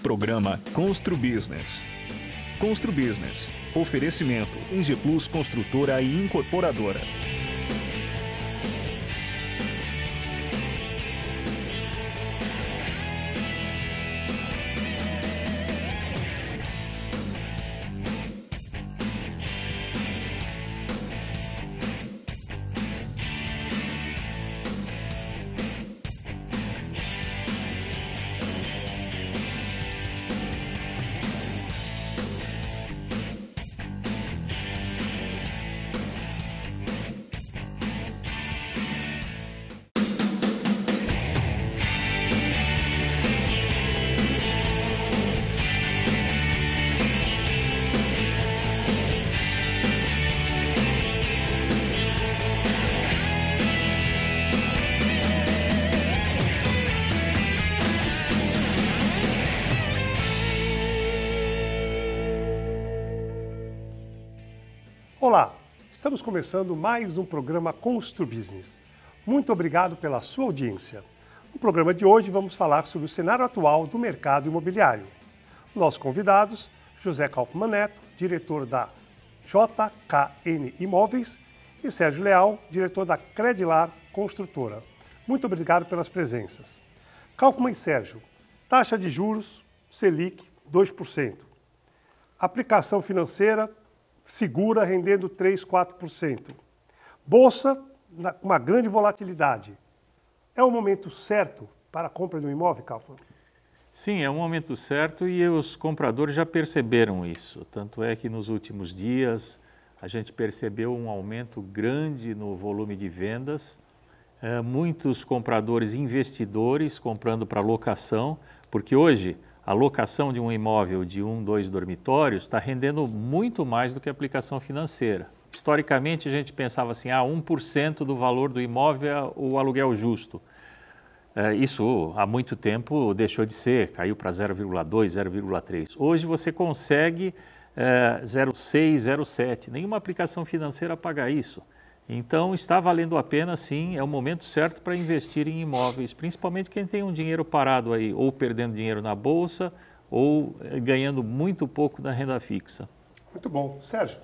Programa Constru Business. Constru Business. Oferecimento Engie Plus Construtora e Incorporadora. Olá, estamos começando mais um programa Constru Business. Muito obrigado pela sua audiência. No programa de hoje vamos falar sobre o cenário atual do mercado imobiliário. Nossos convidados, José Kaufmann Neto, diretor da JKN Imóveis, e Sérgio Leal, diretor da Credilar Construtora. Muito obrigado pelas presenças. Kaufmann e Sérgio, taxa de juros Selic 2%. Aplicação financeira segura rendendo 3%, 4%. Bolsa, com uma grande volatilidade. É o momento certo para a compra de um imóvel, Kaufmann? Sim, é o momento certo e os compradores já perceberam isso. Tanto é que nos últimos dias a gente percebeu um aumento grande no volume de vendas. Muitos compradores investidores comprando para locação, porque hoje a locação de um imóvel de 1, 2 dormitórios está rendendo muito mais do que a aplicação financeira. Historicamente, a gente pensava assim, 1% do valor do imóvel é o aluguel justo. Isso há muito tempo deixou de ser, caiu para 0,2, 0,3. Hoje você consegue 0,6, 0,7. Nenhuma aplicação financeira paga isso. Então está valendo a pena sim, é o momento certo para investir em imóveis, principalmente quem tem um dinheiro parado aí, ou perdendo dinheiro na bolsa, ou ganhando muito pouco na renda fixa. Muito bom. Sérgio?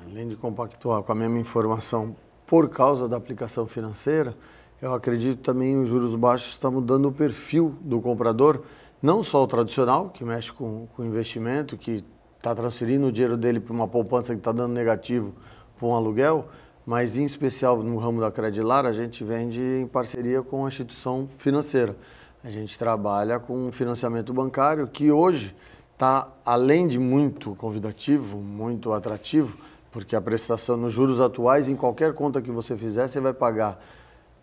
Além de compactuar com a mesma informação por causa da aplicação financeira, eu acredito também que os juros baixos estão mudando o perfil do comprador, não só o tradicional, que mexe com investimento, que está transferindo o dinheiro dele para uma poupança que está dando negativo para um aluguel, mas em especial no ramo da Credilar, a gente vende em parceria com a instituição financeira. A gente trabalha com financiamento bancário que hoje está, além de muito convidativo, muito atrativo, porque a prestação nos juros atuais, em qualquer conta que você fizer, você vai pagar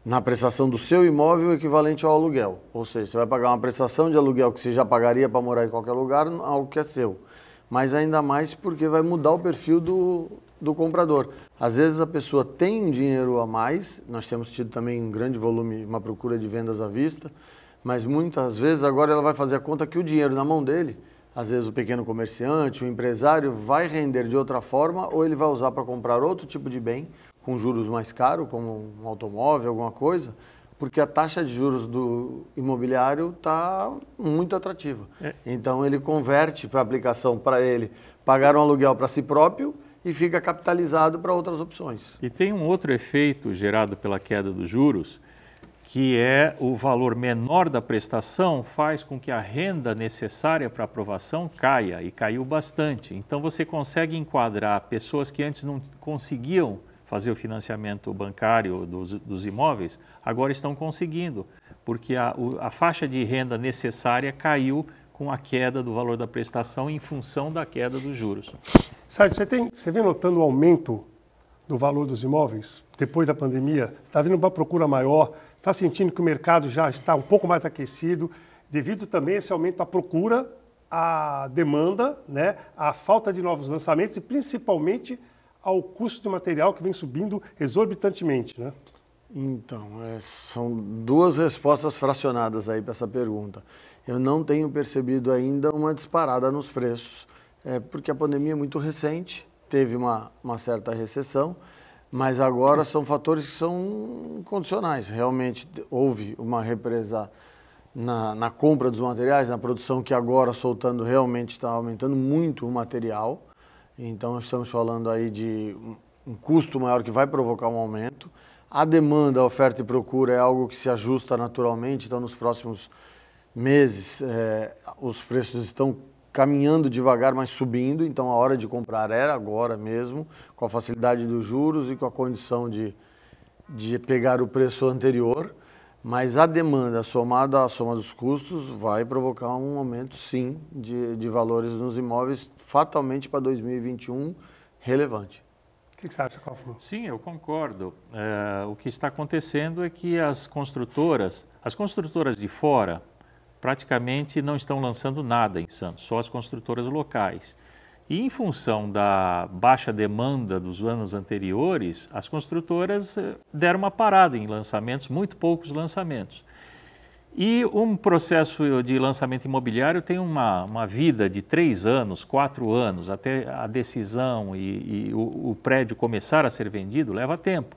na prestação do seu imóvel o equivalente ao aluguel. Ou seja, você vai pagar uma prestação de aluguel que você já pagaria para morar em qualquer lugar, algo que é seu. Mas ainda mais porque vai mudar o perfil do comprador. Às vezes a pessoa tem um dinheiro a mais, nós temos tido também um grande volume, uma procura de vendas à vista, mas muitas vezes agora ela vai fazer a conta que o dinheiro na mão dele, às vezes o pequeno comerciante, o empresário, vai render de outra forma ou ele vai usar para comprar outro tipo de bem, com juros mais caros, como um automóvel, alguma coisa, porque a taxa de juros do imobiliário está muito atrativa. Então ele converte para a aplicação para ele pagar um aluguel para si próprio e fica capitalizado para outras opções. E tem um outro efeito gerado pela queda dos juros, que é o valor menor da prestação faz com que a renda necessária para aprovação caia, e caiu bastante. Então você consegue enquadrar pessoas que antes não conseguiam fazer o financiamento bancário dos imóveis, agora estão conseguindo, porque a faixa de renda necessária caiu com a queda do valor da prestação em função da queda dos juros. Sérgio, você vem notando o aumento do valor dos imóveis depois da pandemia? Está vendo uma procura maior? Está sentindo que o mercado já está um pouco mais aquecido, devido também a esse aumento da procura, à demanda, né, à falta de novos lançamentos e principalmente ao custo de material que vem subindo exorbitantemente, né? Então, são duas respostas fracionadas aí para essa pergunta. Eu não tenho percebido ainda uma disparada nos preços, porque a pandemia é muito recente, teve uma certa recessão, mas agora são fatores que são condicionais. Realmente houve uma represa na compra dos materiais, na produção, que agora soltando realmente está aumentando muito o material. Então estamos falando aí de um custo maior que vai provocar um aumento. A demanda, a oferta e procura é algo que se ajusta naturalmente, então nos próximos meses os preços estão caminhando devagar, mas subindo, então a hora de comprar era agora mesmo, com a facilidade dos juros e com a condição de pegar o preço anterior, mas a demanda somada à soma dos custos vai provocar um aumento sim de valores nos imóveis, fatalmente para 2021, relevante. O que você acha, Kaufmann? Sim, eu concordo. O que está acontecendo é que as construtoras de fora praticamente não estão lançando nada em Santos, só as construtoras locais. E em função da baixa demanda dos anos anteriores, as construtoras deram uma parada em lançamentos, muito poucos lançamentos. E um processo de lançamento imobiliário tem uma vida de 3 anos, 4 anos, até a decisão e o prédio começar a ser vendido leva tempo.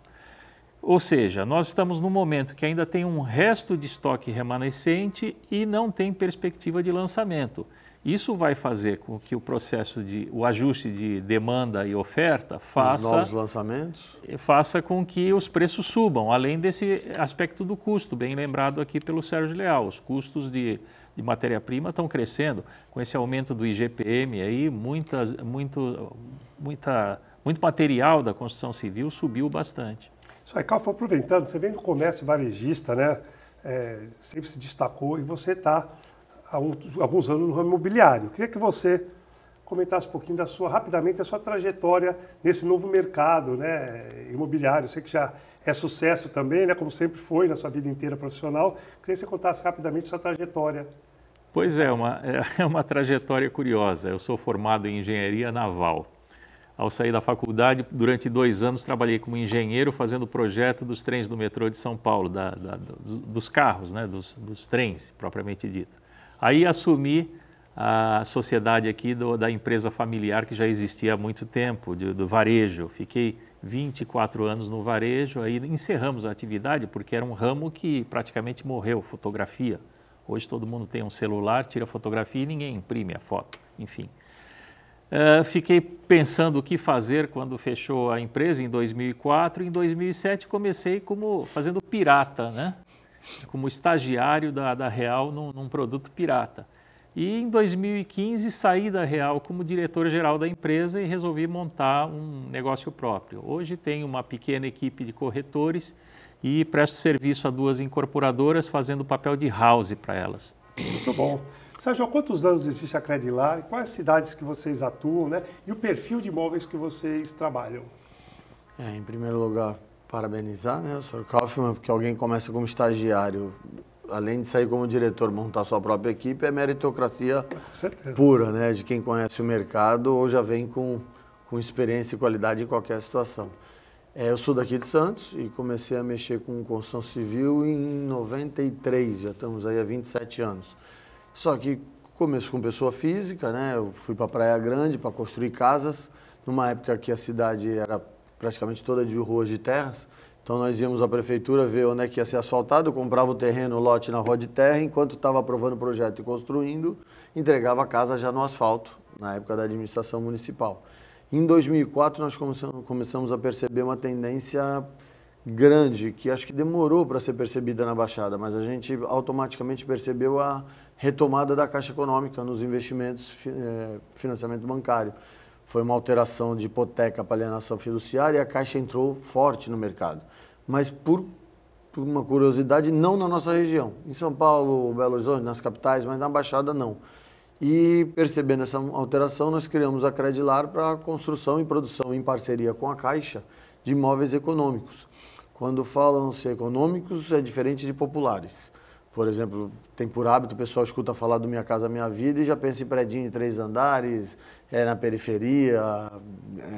Ou seja, nós estamos num momento que ainda tem um resto de estoque remanescente e não tem perspectiva de lançamento. Isso vai fazer com que o ajuste de demanda e oferta novos lançamentos, faça com que os preços subam, além desse aspecto do custo, bem lembrado aqui pelo Sérgio Leal. Os custos de matéria-prima estão crescendo, com esse aumento do IGPM aí, muito material da construção civil subiu bastante. Isso aí, Kaufmann, aproveitando, você vem do comércio varejista, né? Sempre se destacou e você está há alguns anos no ramo imobiliário. Queria que você comentasse um pouquinho rapidamente a sua trajetória nesse novo mercado, né, imobiliário. Eu sei que já é sucesso também, né, como sempre foi na sua vida inteira profissional. Queria que você contasse rapidamente a sua trajetória. Pois é uma trajetória curiosa. Eu sou formado em engenharia naval. Ao sair da faculdade, durante 2 anos, trabalhei como engenheiro fazendo o projeto dos trens do metrô de São Paulo, dos carros, né, dos trens, propriamente dito. Aí assumi a sociedade aqui da empresa familiar que já existia há muito tempo, do varejo. Fiquei 24 anos no varejo, aí encerramos a atividade porque era um ramo que praticamente morreu, fotografia. Hoje todo mundo tem um celular, tira fotografia e ninguém imprime a foto, enfim. Fiquei pensando o que fazer quando fechou a empresa em 2004. Em 2007 comecei fazendo pirata, né? Como estagiário da Real num produto pirata. E em 2015 saí da Real como diretor-geral da empresa e resolvi montar um negócio próprio. Hoje tenho uma pequena equipe de corretores e presto serviço a 2 incorporadoras fazendo o papel de house para elas. Muito bom. Sérgio, há quantos anos existe a Credilar? Quais cidades que vocês atuam, né? E o perfil de imóveis que vocês trabalham? Em primeiro lugar, parabenizar, né, o Sr. Kaufmann, porque alguém começa como estagiário, além de sair como diretor, montar sua própria equipe, é meritocracia pura, né, de quem conhece o mercado ou já vem com experiência e qualidade em qualquer situação. Eu sou daqui de Santos e comecei a mexer com construção civil em 93, já estamos aí há 27 anos. Só que começo com pessoa física, né, eu fui para Praia Grande para construir casas, numa época que a cidade era praticamente toda de ruas de terras, então nós íamos à prefeitura ver onde é que ia ser asfaltado, eu comprava o terreno, o lote na rua de terra, enquanto estava aprovando o projeto e construindo, entregava a casa já no asfalto, na época da administração municipal. Em 2004 nós começamos a perceber uma tendência grande, que acho que demorou para ser percebida na Baixada, mas a gente automaticamente percebeu a retomada da Caixa Econômica nos investimentos, financiamento bancário. Foi uma alteração de hipoteca para alienação fiduciária e a Caixa entrou forte no mercado. Mas por uma curiosidade, não na nossa região. Em São Paulo, Belo Horizonte, nas capitais, mas na Baixada não. E percebendo essa alteração, nós criamos a Credilar para a construção e produção em parceria com a Caixa de imóveis econômicos. Quando falam-se econômicos, é diferente de populares. Por exemplo, tem por hábito, o pessoal escuta falar do Minha Casa Minha Vida e já pensa em predinho de 3 andares, na periferia,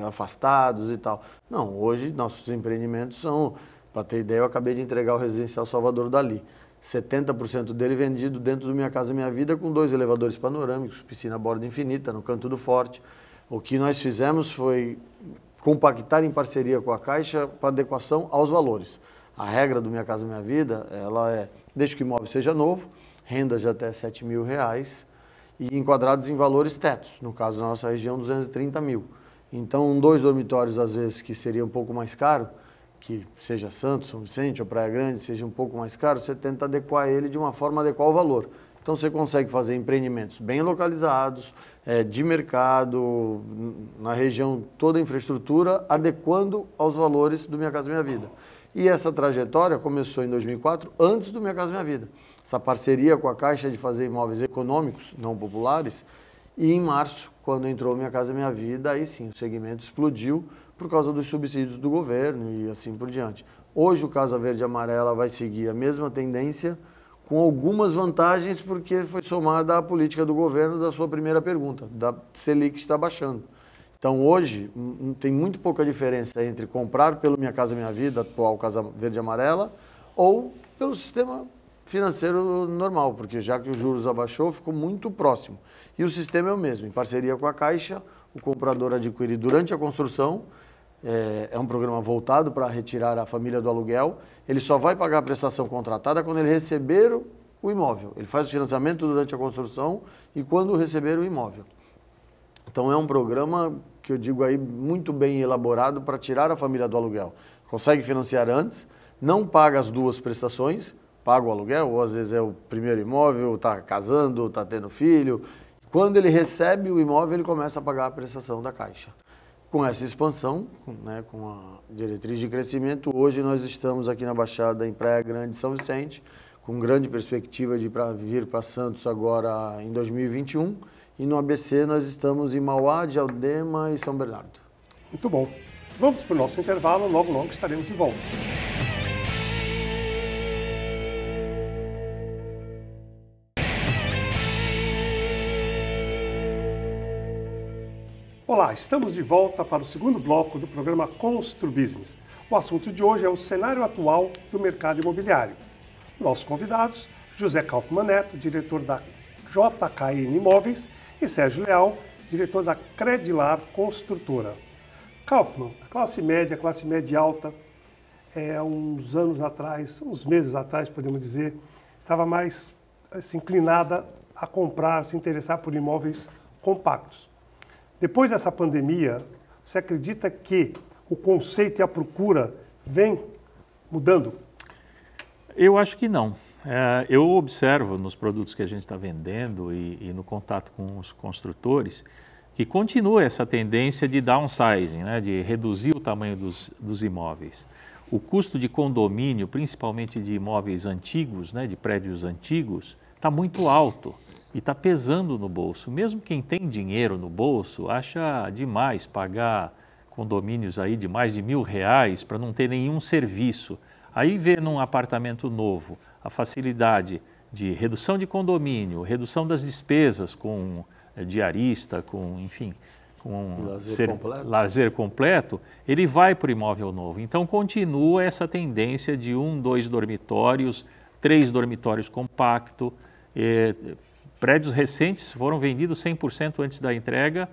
afastados e tal. Não, hoje nossos empreendimentos são, para ter ideia, eu acabei de entregar o Residencial Salvador Dalí. 70% dele vendido dentro do Minha Casa Minha Vida com 2 elevadores panorâmicos, piscina à borda infinita, no Canto do Forte. O que nós fizemos foi compactar em parceria com a Caixa para adequação aos valores. A regra do Minha Casa Minha Vida, ela é, desde que o imóvel seja novo, rendas de até R$7.000 e enquadrados em valores tetos, no caso da nossa região, 230 mil. Então, 2 dormitórios, às vezes, que seria um pouco mais caro, que seja Santos, São Vicente ou Praia Grande, seja um pouco mais caro, você tenta adequar ele de uma forma a adequar o valor. Então, você consegue fazer empreendimentos bem localizados, de mercado, na região, toda a infraestrutura, adequando aos valores do Minha Casa Minha Vida. E essa trajetória começou em 2004, antes do Minha Casa Minha Vida. Essa parceria com a Caixa de fazer imóveis econômicos, não populares, e em março, quando entrou Minha Casa Minha Vida, aí sim, o segmento explodiu por causa dos subsídios do governo e assim por diante. Hoje o Casa Verde e Amarela vai seguir a mesma tendência, com algumas vantagens, porque foi somada à política do governo da sua primeira pergunta, da Selic está baixando. Então hoje tem muito pouca diferença entre comprar pelo Minha Casa Minha Vida, atual Casa Verde e Amarela, ou pelo sistema financeiro normal, porque já que os juros abaixou, ficou muito próximo. E o sistema é o mesmo, em parceria com a Caixa, o comprador adquire durante a construção, é um programa voltado para retirar a família do aluguel, ele só vai pagar a prestação contratada quando ele receber o imóvel. Ele faz o financiamento durante a construção e quando receber o imóvel. Então é um programa que eu digo aí muito bem elaborado para tirar a família do aluguel. Consegue financiar antes, não paga as duas prestações, paga o aluguel, ou às vezes é o primeiro imóvel, está casando, está tendo filho. Quando ele recebe o imóvel, ele começa a pagar a prestação da Caixa. Com essa expansão, com a diretriz de crescimento, hoje nós estamos aqui na Baixada, em Praia Grande, São Vicente, com grande perspectiva de vir para Santos agora em 2021. E no ABC nós estamos em Mauá, Diadema e São Bernardo. Muito bom. Vamos para o nosso intervalo, logo estaremos de volta. Olá, estamos de volta para o segundo bloco do programa Constru Business. O assunto de hoje é o cenário atual do mercado imobiliário. Nossos convidados, José Kaufmann Neto, diretor da JKN Imóveis, e Sérgio Leal, diretor da Credilar Construtora. Kaufmann, a classe média alta, uns anos atrás, uns meses atrás, podemos dizer, estava mais inclinada a comprar, se interessar por imóveis compactos. Depois dessa pandemia, você acredita que o conceito e a procura vem mudando? Eu acho que não. Eu observo nos produtos que a gente está vendendo e no contato com os construtores que continua essa tendência de downsizing, de reduzir o tamanho dos imóveis. O custo de condomínio, principalmente de imóveis antigos, de prédios antigos, está muito alto. E está pesando no bolso. Mesmo quem tem dinheiro no bolso acha demais pagar condomínios aí de mais de R$1.000 para não ter nenhum serviço. Aí vê num apartamento novo a facilidade de redução de condomínio, redução das despesas com diarista, com lazer completo, ele vai para o imóvel novo. Então continua essa tendência de 1, 2 dormitórios, 3 dormitórios compacto. Prédios recentes foram vendidos 100% antes da entrega,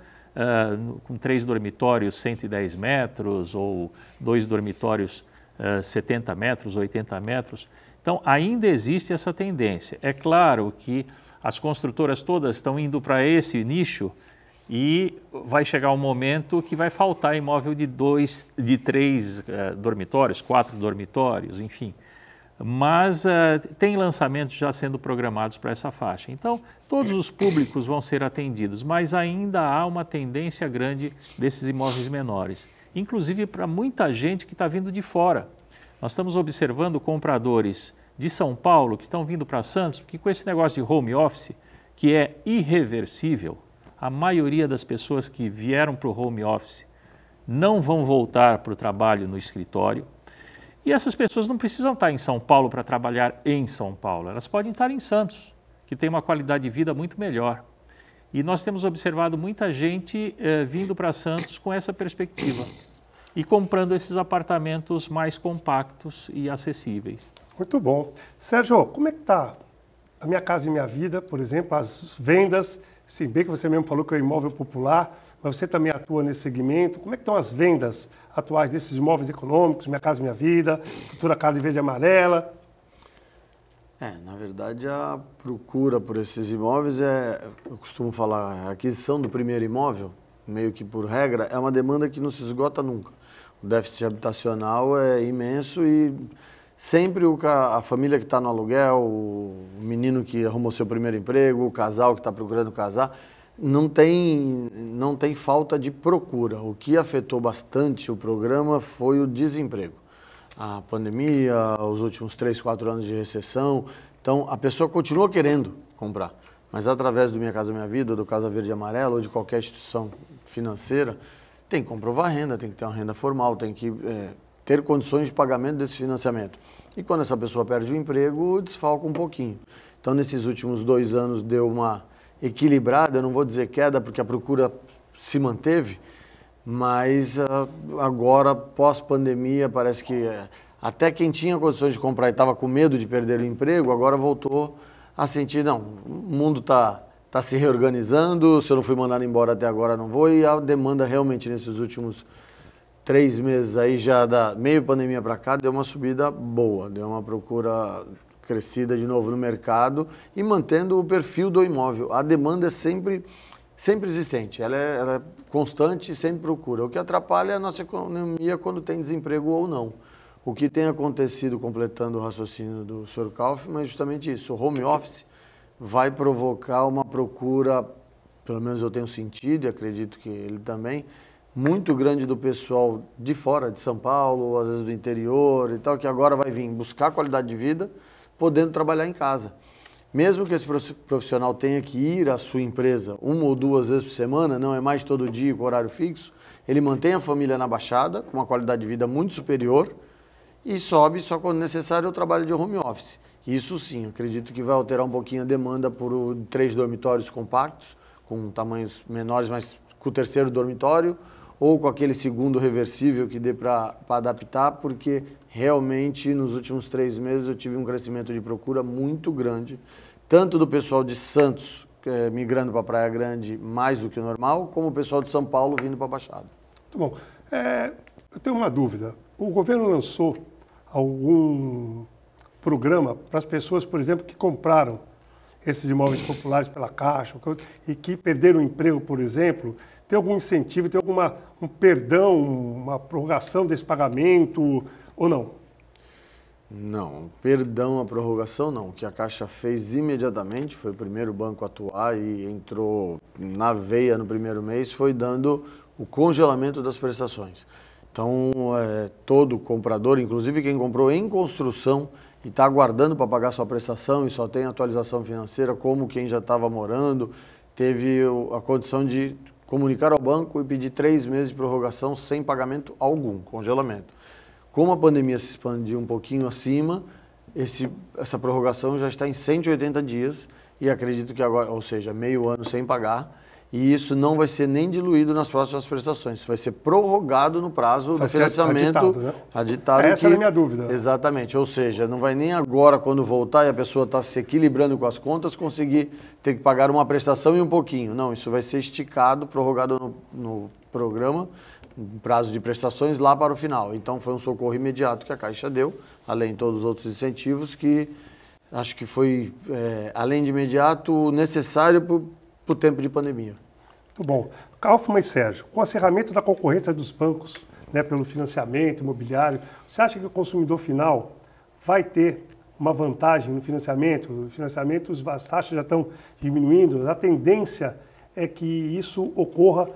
com 3 dormitórios 110 metros ou 2 dormitórios 70 metros, 80 metros. Então, ainda existe essa tendência. É claro que as construtoras todas estão indo para esse nicho e vai chegar um momento que vai faltar imóvel de 3 dormitórios, 4 dormitórios, enfim. Mas tem lançamentos já sendo programados para essa faixa. Então, todos os públicos vão ser atendidos, mas ainda há uma tendência grande desses imóveis menores, inclusive para muita gente que está vindo de fora. Nós estamos observando compradores de São Paulo que estão vindo para Santos, porque com esse negócio de home office, que é irreversível, a maioria das pessoas que vieram para o home office não vão voltar para o trabalho no escritório. E essas pessoas não precisam estar em São Paulo para trabalhar em São Paulo, elas podem estar em Santos, que tem uma qualidade de vida muito melhor. E nós temos observado muita gente vindo para Santos com essa perspectiva e comprando esses apartamentos mais compactos e acessíveis. Muito bom. Sérgio, como é que está a Minha Casa Minha Vida, por exemplo, as vendas? Sim, bem que você mesmo falou que é imóvel popular, mas você também atua nesse segmento. Como é que estão as vendas atuais desses imóveis econômicos, Minha Casa Minha Vida, futura Casa Verde e Amarela? Na verdade, a procura por esses imóveis eu costumo falar, a aquisição do primeiro imóvel, meio que por regra, é uma demanda que não se esgota nunca. O déficit habitacional é imenso e sempre a família que está no aluguel, o menino que arrumou seu primeiro emprego, o casal que está procurando casar, não tem falta de procura. O que afetou bastante o programa foi o desemprego. A pandemia, os últimos 3, 4 anos de recessão. Então, a pessoa continua querendo comprar, mas através do Minha Casa Minha Vida, do Casa Verde e Amarela ou de qualquer instituição financeira, tem que comprovar a renda, tem que ter uma renda formal, tem que ter condições de pagamento desse financiamento. E quando essa pessoa perde o emprego, desfalca um pouquinho. Então, nesses últimos 2 anos deu uma equilibrada, eu não vou dizer queda, porque a procura se manteve, mas agora, pós-pandemia, parece que até quem tinha condições de comprar e estava com medo de perder o emprego, agora voltou a sentir, não, o mundo está se reorganizando, se eu não fui mandado embora até agora não vou, e a demanda realmente nesses últimos 3 meses aí, já da meio pandemia para cá, deu uma subida boa, deu uma procura crescida de novo no mercado e mantendo o perfil do imóvel. A demanda é sempre existente, ela é constante e sempre procura. O que atrapalha é a nossa economia quando tem desemprego ou não. O que tem acontecido, completando o raciocínio do Sr. Kaufmann, é justamente isso. O home office vai provocar uma procura, pelo menos eu tenho sentido e acredito que ele também, muito grande do pessoal de fora, de São Paulo, às vezes do interior e tal, que agora vai vir buscar qualidade de vida, podendo trabalhar em casa. Mesmo que esse profissional tenha que ir à sua empresa 1 ou 2 vezes por semana, não é mais todo dia com horário fixo, ele mantém a família na Baixada, com uma qualidade de vida muito superior, e sobe só quando necessário o trabalho de home office. Isso sim, acredito que vai alterar um pouquinho a demanda por 3 dormitórios compactos, com tamanhos menores, mas com o 3º dormitório, ou com aquele 2º reversível que dê para adaptar, porque realmente nos últimos 3 meses eu tive um crescimento de procura muito grande, tanto do pessoal de Santos migrando para a Praia Grande mais do que o normal, como o pessoal de São Paulo vindo para a Baixada. Muito bom. Eu tenho uma dúvida. O governo lançou algum programa para as pessoas, por exemplo, que compraram esses imóveis populares pela Caixa e que perderam o emprego, por exemplo? Tem algum incentivo, tem um perdão, uma prorrogação desse pagamento ou não? Não, perdão a prorrogação não. O que a Caixa fez imediatamente, foi o primeiro banco a atuar e entrou na veia no primeiro mês, foi dando o congelamento das prestações. Então, todo comprador, inclusive quem comprou em construção e está aguardando para pagar sua prestação e só tem atualização financeira, como quem já estava morando, teve a condição de comunicar ao banco e pedir 3 meses de prorrogação sem pagamento algum, congelamento. Como a pandemia se expandiu um pouquinho acima, essa prorrogação já está em 180 dias e acredito que agora, ou seja, meio ano sem pagar, e isso não vai ser nem diluído nas próximas prestações, isso vai ser prorrogado no prazo do financiamento. Aditado, né? Aditado. Essa era a minha dúvida. Exatamente, ou seja, não vai nem agora, quando voltar e a pessoa está se equilibrando com as contas, conseguir ter que pagar uma prestação e um pouquinho. Não, isso vai ser esticado, prorrogado no programa, prazo de prestações lá para o final. Então foi um socorro imediato que a Caixa deu, além de todos os outros incentivos, que acho que foi, além de imediato, necessário para o tempo de pandemia. Muito bom. Kaufmann e Sérgio, com o acerramento da concorrência dos bancos, né, pelo financiamento imobiliário, você acha que o consumidor final vai ter uma vantagem no financiamento? As taxas já estão diminuindo, a tendência é que isso ocorra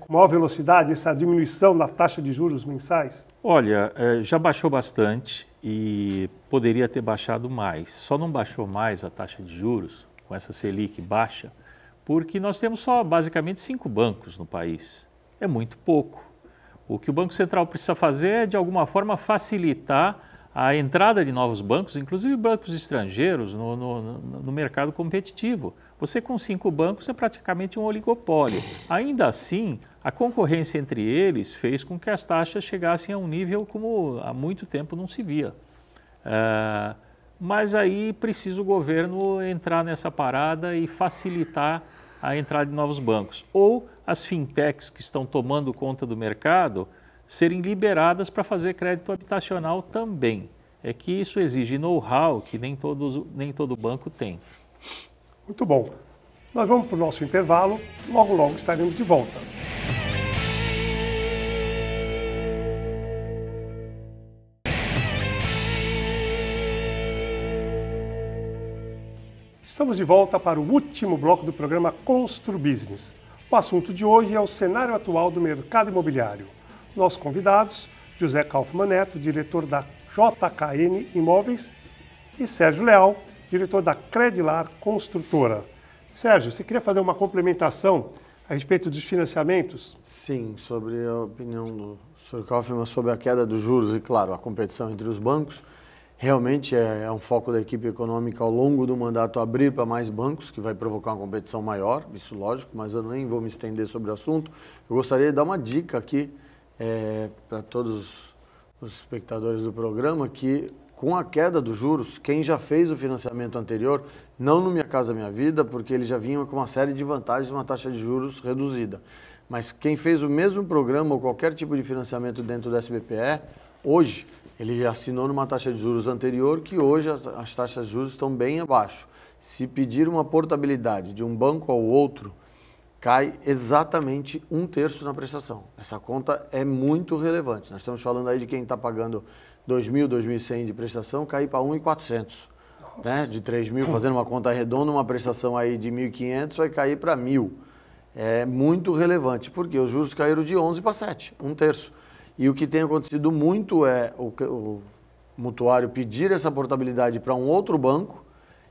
com maior velocidade, essa diminuição da taxa de juros mensais? Olha, já baixou bastante e poderia ter baixado mais. Só não baixou mais a taxa de juros, com essa Selic baixa, porque nós temos só basicamente 5 bancos no país. É muito pouco. O que o Banco Central precisa fazer é, de alguma forma, facilitar a entrada de novos bancos, inclusive bancos estrangeiros, no mercado competitivo. Você com 5 bancos é praticamente um oligopólio. Ainda assim, a concorrência entre eles fez com que as taxas chegassem a um nível como há muito tempo não se via. Mas aí precisa o governo entrar nessa parada e facilitar a entrada de novos bancos. Ou as fintechs que estão tomando conta do mercado serem liberadas para fazer crédito habitacional também. é que isso exige know-how que nem todo banco tem. Muito bom. Nós vamos para o nosso intervalo, logo logo estaremos de volta. Estamos de volta para o último bloco do programa Constru Business. O assunto de hoje é o cenário atual do mercado imobiliário. Nossos convidados, José Kaufmann Neto, diretor da JKN Imóveis, e Sérgio Leal, diretor da Credilar Construtora. Sérgio, você queria fazer uma complementação a respeito dos financiamentos? Sim, sobre a opinião do Sr. Kaufmann sobre a queda dos juros e, claro, a competição entre os bancos. Realmente é um foco da equipe econômica ao longo do mandato abrir para mais bancos, que vai provocar uma competição maior, isso lógico, mas eu nem vou me estender sobre o assunto. Eu gostaria de dar uma dica aqui para todos os espectadores do programa, que com a queda dos juros, quem já fez o financiamento anterior, não no Minha Casa Minha Vida, porque ele já vinha com uma série de vantagens, uma taxa de juros reduzida. Mas quem fez o mesmo programa ou qualquer tipo de financiamento dentro do SBPE, hoje, ele assinou numa taxa de juros anterior, que hoje as taxas de juros estão bem abaixo. Se pedir uma portabilidade de um banco ao outro, cai exatamente 1/3 na prestação. Essa conta é muito relevante. Nós estamos falando aí de quem está pagando 2.000, 2.100 de prestação, cair para 1.400. Né? De 3.000, fazendo uma conta redonda, uma prestação aí de 1.500 vai cair para 1.000. É muito relevante, porque os juros caíram de 11 para 7, 1/3. E o que tem acontecido muito é o mutuário pedir essa portabilidade para um outro banco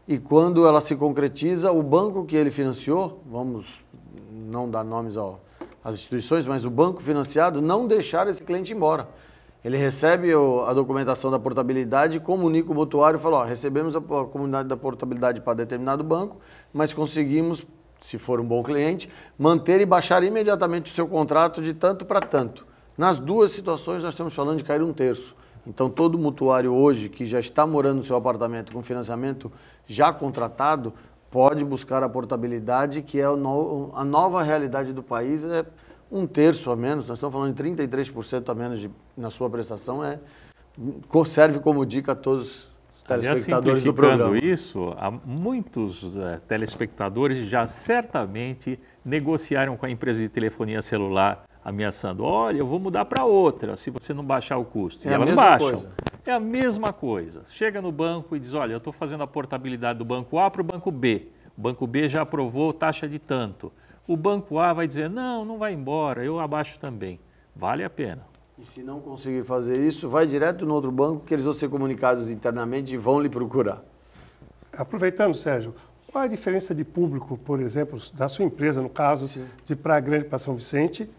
e quando ela se concretiza, o banco que ele financiou, vamos não dar nomes às instituições, mas o banco financiado não deixar esse cliente embora. Ele recebe a documentação da portabilidade, comunica o mutuário e fala, recebemos a comunidade da portabilidade para determinado banco, mas conseguimos, se for um bom cliente, manter e baixar imediatamente o seu contrato de tanto para tanto. Nas duas situações, nós estamos falando de cair 1/3. Então, todo mutuário hoje que já está morando no seu apartamento com financiamento já contratado, pode buscar a portabilidade, que é a nova realidade do país, é 1/3 a menos. Nós estamos falando de 33% a menos na sua prestação, serve como dica a todos os telespectadores do programa. Isso, muitos telespectadores já certamente negociaram com a empresa de telefonia celular, ameaçando, olha, eu vou mudar para outra se você não baixar o custo. E elas baixam. É a mesma coisa. Chega no banco e diz, olha, eu estou fazendo a portabilidade do banco A para o banco B. O banco B já aprovou taxa de tanto. O banco A vai dizer, não vai embora, eu abaixo também. Vale a pena. E se não conseguir fazer isso, vai direto no outro banco, que eles vão ser comunicados internamente e vão lhe procurar. Aproveitando, Sérgio, qual é a diferença de público, por exemplo, da sua empresa, no caso, sim, de Praia Grande para São Vicente,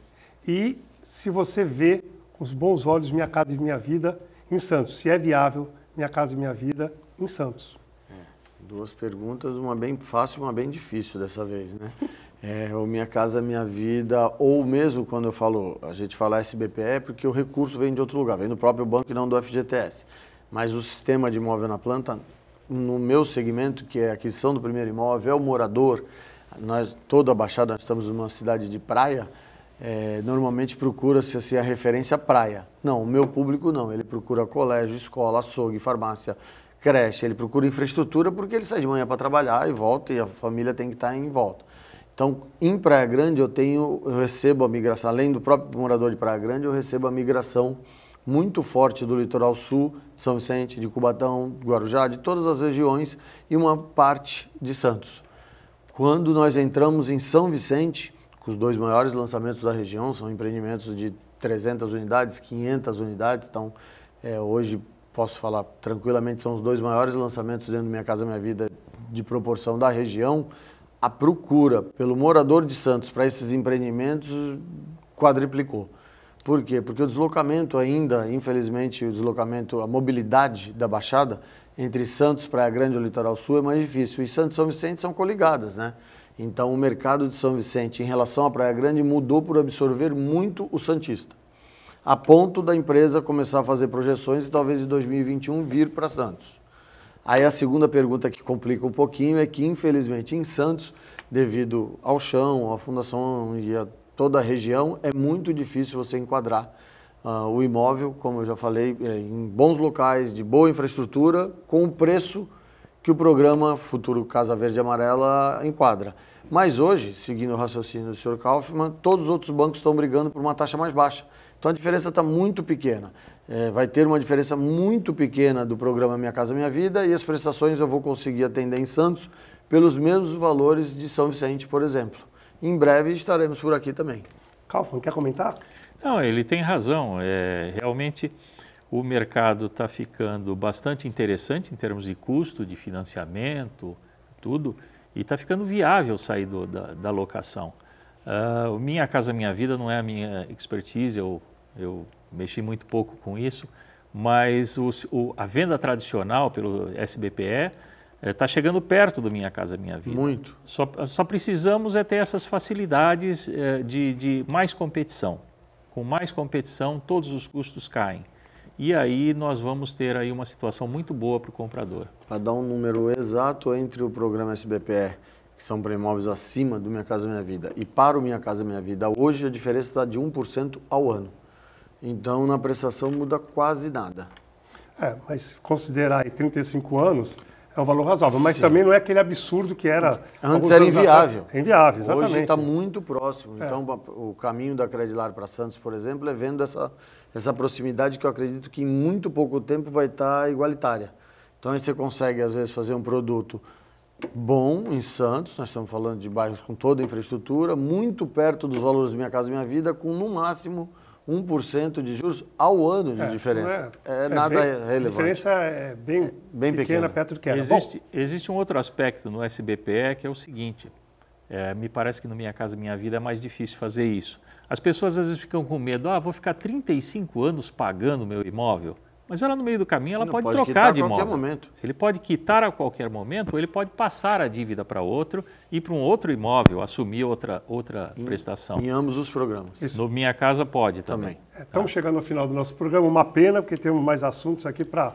e se você vê com os bons olhos Minha Casa e Minha Vida em Santos, se é viável Minha Casa e Minha Vida em Santos? Duas perguntas, uma bem fácil e uma bem difícil dessa vez, né? O Minha Casa Minha Vida, ou mesmo quando a gente fala SBPE, porque o recurso vem de outro lugar, vem do próprio banco e não do FGTS. Mas o sistema de imóvel na planta, no meu segmento, que é a aquisição do primeiro imóvel, é o morador, toda a Baixada, nós estamos numa cidade de praia, normalmente procura-se assim, a referência praia. Não, o meu público não, ele procura colégio, escola, açougue, farmácia, creche, ele procura infraestrutura porque ele sai de manhã para trabalhar e volta e a família tem que estar em volta. Então, em Praia Grande eu recebo a migração, além do próprio morador de Praia Grande, eu recebo a migração muito forte do litoral sul, de São Vicente, de Cubatão, Guarujá, de todas as regiões e uma parte de Santos. Quando nós entramos em São Vicente, os 2 maiores lançamentos da região, são empreendimentos de 300 unidades, 500 unidades, então hoje posso falar tranquilamente, são os 2 maiores lançamentos dentro do Minha Casa Minha Vida de proporção da região. A procura pelo morador de Santos para esses empreendimentos quadriplicou. Por quê? Porque o deslocamento ainda, infelizmente, a mobilidade da Baixada entre Santos, Praia Grande e o Litoral Sul é mais difícil. E Santos e São Vicente são coligadas, né? Então, o mercado de São Vicente, em relação à Praia Grande, mudou por absorver muito o santista, a ponto da empresa começar a fazer projeções e talvez em 2021 vir para Santos. Aí a segunda pergunta que complica um pouquinho é que, infelizmente, em Santos, devido ao chão, à fundação e a toda a região, é muito difícil você enquadrar o imóvel, como eu já falei, em bons locais, de boa infraestrutura, com o preço que o programa Futuro Casa Verde e Amarela enquadra. Mas hoje, seguindo o raciocínio do Sr. Kaufmann, todos os outros bancos estão brigando por uma taxa mais baixa. Então a diferença está muito pequena. Vai ter uma diferença muito pequena do programa Minha Casa Minha Vida e as prestações eu vou conseguir atender em Santos pelos mesmos valores de São Vicente, por exemplo. Em breve estaremos por aqui também. Kaufmann, quer comentar? Não, ele tem razão. Realmente o mercado está ficando bastante interessante em termos de custo, de financiamento, tudo, e está ficando viável sair da locação. Minha Casa Minha Vida não é a minha expertise, eu mexi muito pouco com isso, mas a venda tradicional pelo SBPE está chegando perto do Minha Casa Minha Vida. Muito. Só precisamos ter essas facilidades de mais competição. Com mais competição, todos os custos caem. E aí nós vamos ter aí uma situação muito boa para o comprador. Para dar um número exato entre o programa SBPE, que são para imóveis acima do Minha Casa Minha Vida, e para o Minha Casa Minha Vida, hoje a diferença está de 1% ao ano. Então na prestação muda quase nada. Mas considerar aí 35 anos é um valor razoável, mas Sim. também não é aquele absurdo que era... Antes era inviável. É inviável, exatamente. Hoje está muito próximo. Então o caminho da Credilar para Santos, por exemplo, é vendo essa proximidade que eu acredito que em muito pouco tempo vai estar igualitária. Então aí você consegue às vezes fazer um produto bom em Santos, nós estamos falando de bairros com toda a infraestrutura, muito perto dos valores do Minha Casa Minha Vida, com no máximo 1% de juros ao ano de diferença. Nada relevante. A diferença é bem pequena perto do que era. Existe um outro aspecto no SBPE que é o seguinte, me parece que no Minha Casa Minha Vida é mais difícil fazer isso. As pessoas às vezes ficam com medo, vou ficar 35 anos pagando o meu imóvel. Mas ela no meio do caminho ela pode trocar de imóvel. Momento. Ele pode quitar a qualquer momento, ou ele pode passar a dívida para outro, ir para um outro imóvel, assumir outra prestação. Em ambos os programas. Isso. No Minha Casa pode também. Estamos chegando ao final do nosso programa, uma pena, porque temos mais assuntos aqui para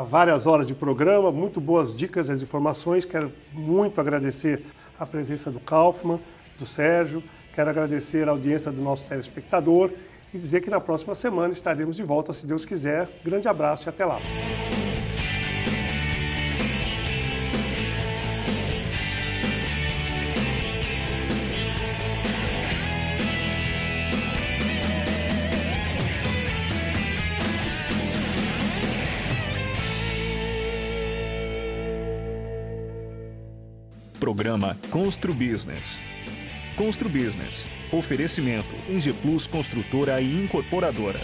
várias horas de programa, muito boas dicas e informações. Quero muito agradecer a presença do Kaufmann, do Sérgio, quero agradecer a audiência do nosso telespectador e dizer que na próxima semana estaremos de volta, se Deus quiser. Grande abraço e até lá. Programa Constru Business. Constru Business. Oferecimento Ingeplus Construtora e Incorporadora.